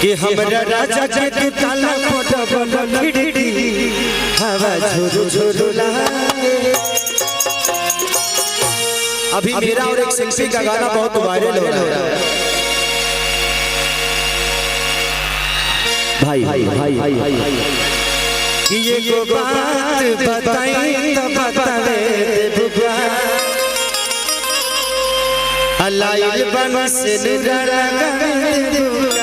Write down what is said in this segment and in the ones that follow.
कि हमरा राजा के तू ताला पटबल खिड़की हवा झुरु झुरु लागे। अभी मेरा और एक सिंपी का गाना बहुत वायरल हो रहा है। भाई भाई भाई भाई कि ये को बात बताई तो बतावे बुबा अलाइल बन से लगा बुबा।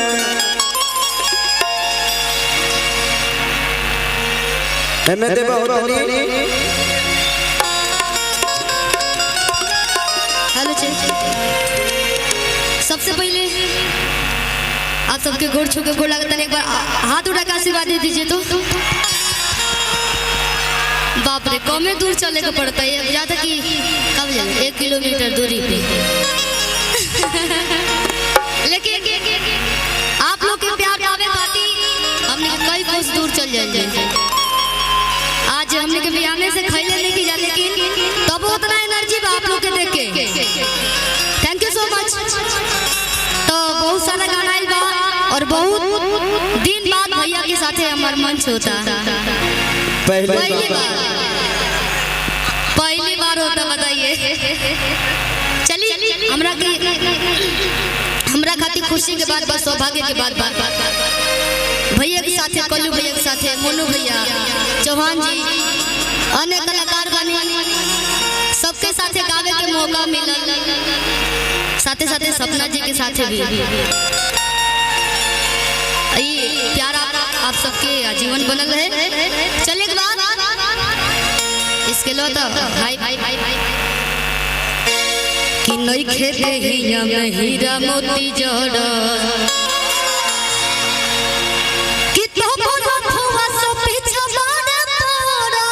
मैं ते बहुत हेलो सबसे पहले आप सबके गोड़ छू के गोड़ लगता है। एक बार हाथ उठा के आशीर्वाद दे दीजिए। तो बाप रे कमे दूर चले का पड़ता है ज्यादा कि कब जाए 1 किलोमीटर दूरी पे। लेकिन आप लोग के प्यार पावे खाती हमने कई कोस दूर चल जाए। आज हमने के बियाने से खैले नहीं की जा, लेकिन तब उतना एनर्जी बा आप लोग के देख के। Thank you so much. तो बहुत सारा गाना आइल बा और बहुत दिन बाद भैया के साथे हमार मंच होता। पहली बार होता बताइए। चलिए हमरा खातिर खुशी के बाद बस सौभाग्य के बाद भैया के साथे कल्लू भैया के साथे मोनू भैया चौहान जी अन्य कलाकार बने सबके साथे गावे के मौका मिलल। साथे साथे सपना जी के साथे भी प्यार आप सबके जीवन बनल रहे। चलिए एक बात इसके लो तो भाई भाई भाई कि नई खेते हिया में हीरा मोती जड़ कि तो बोला हुआ सो पीछा मारे तोड़ा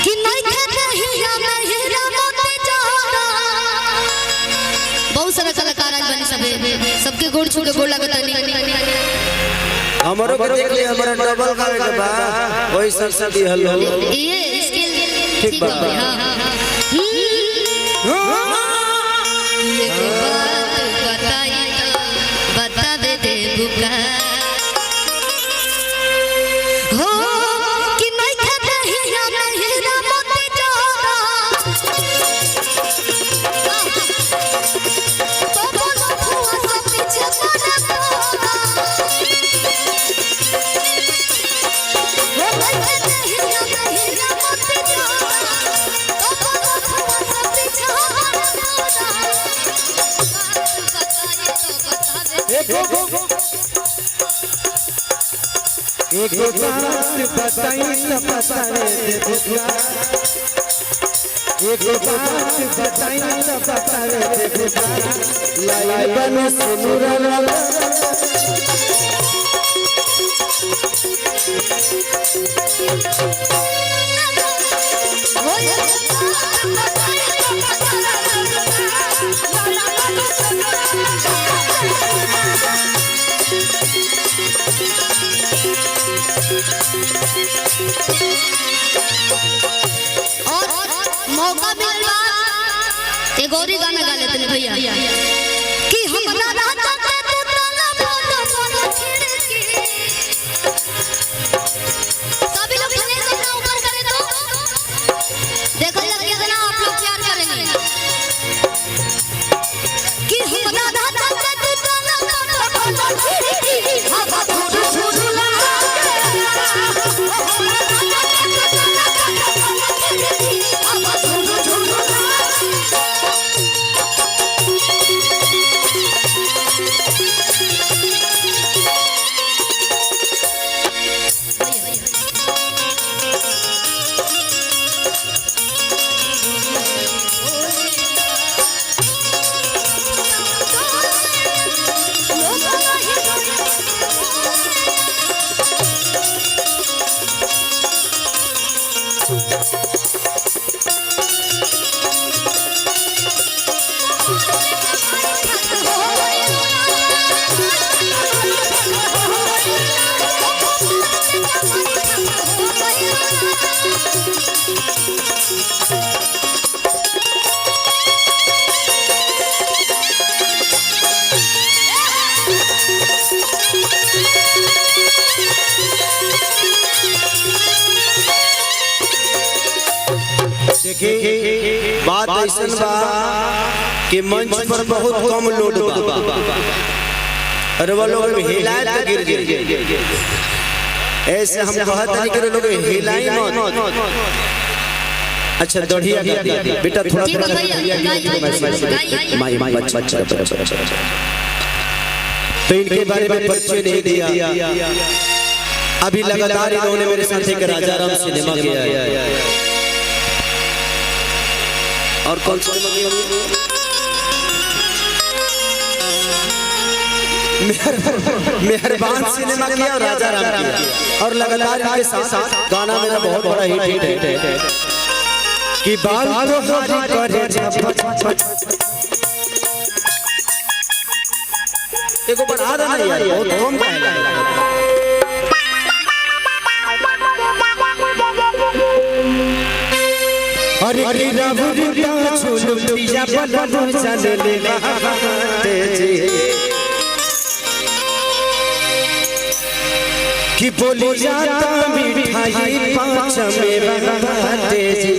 कि नई खेते हिया में हीरा मोती जड़। बहुत सारा कलाकार आज बने सबके गोड़ छू के गोड़ लगता नहीं। हमरो के देख ले हमरा डबल गावे के बा ओई सब भी हल्लो ये इसके ठीक बा। ये बात बताई बतावे दे बुका हो कि नहीं खेते हिया में हीरा मोती जड़ा तो बोलो हुआ सब पीछे पड़ा तोड़ा। एक बात बताई तो बतावे दे बुबा। एक बात बताई तो बतावे दे बुबा लाई बन सुनुरा लाला। और मौका मिलवा एक और ही गाना गा लेते हैं भैया कि हमरा राजा के तू ताला बोलो खिड़की। सभी लोग सुने तो ऊपर करें तो देखो लग कितना आप लोग प्यार करेंगे कि हमरा राजा के तू ताला बोलो खिड़की हवा झुरु झुरु लागे। बात ऐसन बा कि मंच पर बहुत कम लोड बा और वो लोग हिलाए तो गिर गिर ऐसे हम कहत नहीं कि लोग हिलाई मत। अच्छा दढ़िया बेटा थोड़ा माई बच्चा तो इनके बारे में परिचय नहीं दिया। अभी लगातार इन्होंने मेरे साथ एक राजा राम सिनेमा किया है और कौन सा मेहरबान सिनेमा किया और राजा राम किया और लगातार इनके साथ गाना मेरा बहुत बड़ा हिट है कि बाल तो हरी करे एको बढ़ा रहा है यार बहुत कम है। अरे गिरा छोड़ पिया बल चले ले तेजी कि बोली जाता मिठाई पाँच में बाटे जी।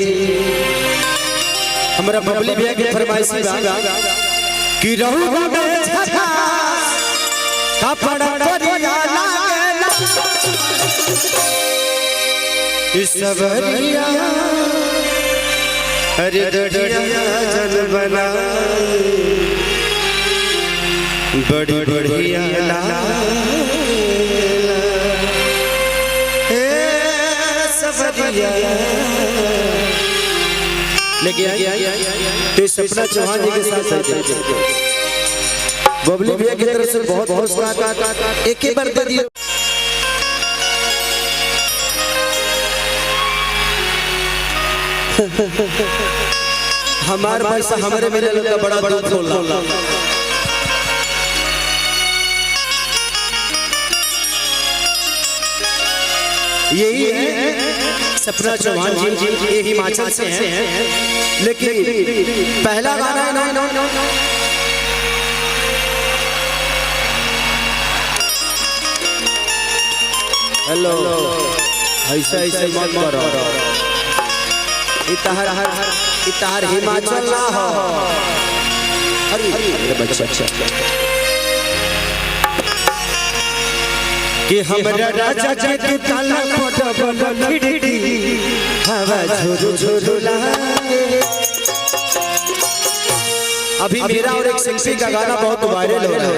हमारा बबली भैया की फरमाइशी बा कि रहू में झका कपड़ा करिया लागेला इस सवरिया अरे दढ़िया जल बना बड़ी बढ़िया लेके तो सपना चौहान जी के साथ बबली भैया की तरफ से बहुत बहुत स्वागत। एक ही बार दे दिए हमारे भाई से हमारे मेरे लोग का बड़ा दुख होला। यही है सपना चौहान जी ये हिमाचल से हैं लेकिन पहला गाना ना हेलो ऐसा ऐसे मत करो इतार हिमाचल ना हो। अरे बच्चा कि हमरा राजा के काला पटबल खिड़की हवा झुरु झुरु लागे। अभी मेरा और एक सिंपी का गाना बहुत वायरल हो रहा